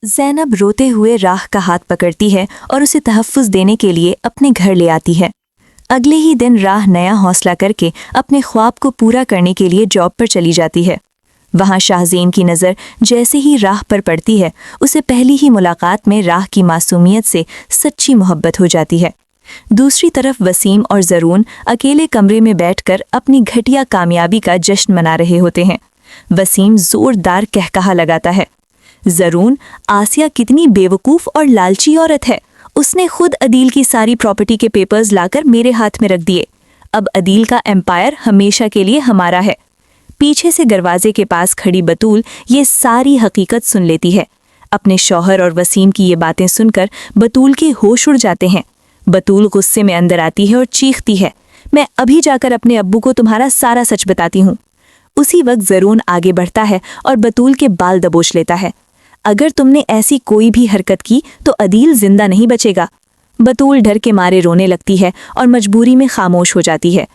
ज़ैनब रोते हुए राह का हाथ पकड़ती है और उसे तहफ़्फ़ुज़ देने के लिए अपने घर ले आती है। अगले ही दिन राह नया हौसला करके अपने ख्वाब को पूरा करने के लिए जॉब पर चली जाती है। वहाँ शाहज़ेन की नज़र जैसे ही राह पर पड़ती है, उसे पहली ही मुलाकात में राह की मासूमियत से सच्ची मोहब्बत हो जाती है। दूसरी तरफ वसीम और ज़रून अकेले कमरे में बैठकर अपनी घटिया कामयाबी का जश्न मना रहे होते हैं। वसीम ज़ोरदार कहकहा लगाता है, ज़रून, आसिया कितनी बेवकूफ़ और लालची औरत है। उसने खुद अदील की सारी प्रॉपर्टी के पेपर्स लाकर मेरे हाथ में रख दिए। अब अदील का एम्पायर हमेशा के लिए हमारा है। पीछे से दरवाजे के पास खड़ी बतूल ये सारी हकीकत सुन लेती है। अपने शौहर और वसीम की ये बातें सुनकर बतूल के होश उड़ जाते हैं। बतूल गुस्से में अंदर आती है और चीखती है, मैं अभी जाकर अपने अब्बू को तुम्हारा सारा सच बताती हूँ। उसी वक्त ज़रून आगे बढ़ता है और बतूल के बाल दबोच लेता है। अगर तुमने ऐसी कोई भी हरकत की तो अदील जिंदा नहीं बचेगा। बतूल डर के मारे रोने लगती है और मजबूरी में खामोश हो जाती है।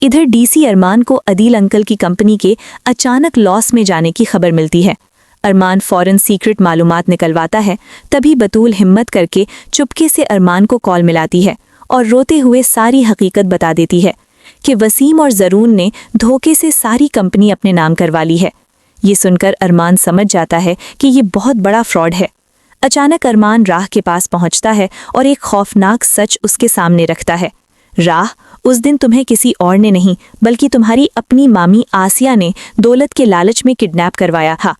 इधर डीसी अरमान को अदील अंकल की कंपनी के अचानक लॉस में जाने की खबर मिलती है। अरमान फौरन सीक्रेट मालूमात निकलवाता है। तभी बतूल हिम्मत करके चुपके से अरमान को कॉल मिलाती है और रोते हुए सारी हकीकत बता देती है कि वसीम और ज़रून ने धोखे से सारी कंपनी अपने नाम करवा ली है। ये सुनकर अरमान समझ जाता है कि ये बहुत बड़ा फ्रॉड है। अचानक अरमान राह के पास पहुंचता है और एक खौफनाक सच उसके सामने रखता है। राह, उस दिन तुम्हें किसी और ने नहीं बल्कि तुम्हारी अपनी मामी आसिया ने दौलत के लालच में किडनैप करवाया था।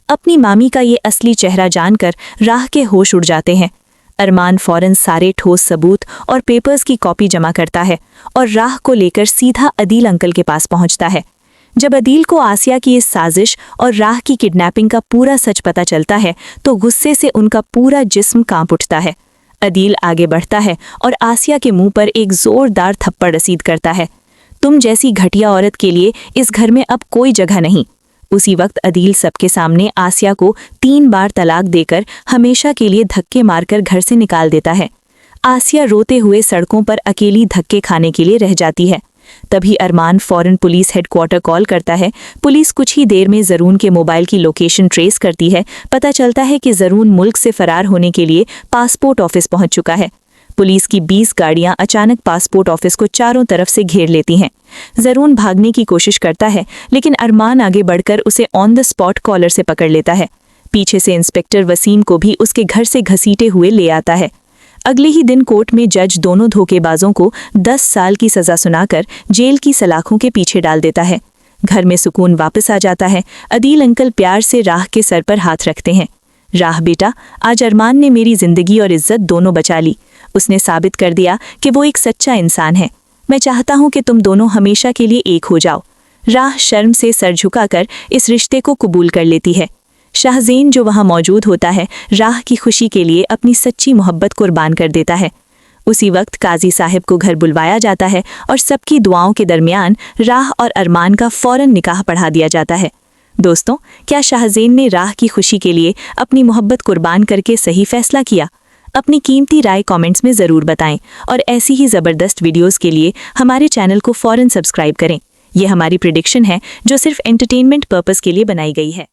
अपनी मामी का ये असली चेहरा जानकर राह के होश उड़ जाते हैं। अरमान फौरन सारे ठोस सबूत और पेपर्स की कॉपी जमा करता है और राह को लेकर सीधा अदील अंकल के पास पहुंचता है। जब अदील को आसिया की इस साजिश और राह की किडनैपिंग का पूरा सच पता चलता है तो गुस्से से उनका पूरा जिस्म कांप उठता है। अदील आगे बढ़ता है और आसिया के मुंह पर एक जोरदार थप्पड़ रसीद करता है, तुम जैसी घटिया औरत के लिए इस घर में अब कोई जगह नहीं। उसी वक्त अदील सबके सामने आसिया को 3 बार तलाक देकर हमेशा के लिए धक्के मारकर घर से निकाल देता है। आसिया रोते हुए सड़कों पर अकेली धक्के खाने के लिए रह जाती है। तभी अरमान फौरन पुलिस हेडक्वार्टर कॉल करता है। पुलिस कुछ ही देर में ज़रून के मोबाइल की लोकेशन ट्रेस करती है। पता चलता है कि ज़रून मुल्क से फरार होने के लिए पासपोर्ट ऑफिस पहुंच चुका है। पुलिस की 20 गाड़ियां अचानक पासपोर्ट ऑफिस को चारों तरफ से घेर लेती हैं। ज़रून भागने की कोशिश करता है लेकिन अरमान आगे बढ़कर उसे ऑन द स्पॉट कॉलर से पकड़ लेता है। पीछे से इंस्पेक्टर वसीम को भी उसके घर से घसीटे हुए ले आता है। अगले ही दिन कोर्ट में जज दोनों धोखेबाजों को 10 साल की सज़ा सुनाकर जेल की सलाखों के पीछे डाल देता है। घर में सुकून वापस आ जाता है। अदील अंकल प्यार से राह के सर पर हाथ रखते हैं। राह बेटा, आज अरमान ने मेरी जिंदगी और इज्जत दोनों बचा ली। उसने साबित कर दिया कि वो एक सच्चा इंसान है। मैं चाहता हूँ कि तुम दोनों हमेशा के लिए एक हो जाओ। राह शर्म से सर झुकाकर इस रिश्ते को कबूल कर लेती है। शाहज़ेन जो वहाँ मौजूद होता है, राह की खुशी के लिए अपनी सच्ची मोहब्बत कुर्बान कर देता है। उसी वक्त काजी साहब को घर बुलवाया जाता है और सबकी दुआओं के दरमियान राह और अरमान का फौरन निकाह पढ़ा दिया जाता है। दोस्तों, क्या शाहज़ेन ने राह की खुशी के लिए अपनी मोहब्बत कुर्बान करके सही फैसला किया? अपनी कीमती राय कमेंट्स में ज़रूर बताएं और ऐसी ही ज़बरदस्त वीडियोस के लिए हमारे चैनल को फौरन सब्सक्राइब करें। ये हमारी प्रेडिक्शन है जो सिर्फ एंटरटेनमेंट पर्पस के लिए बनाई गई है।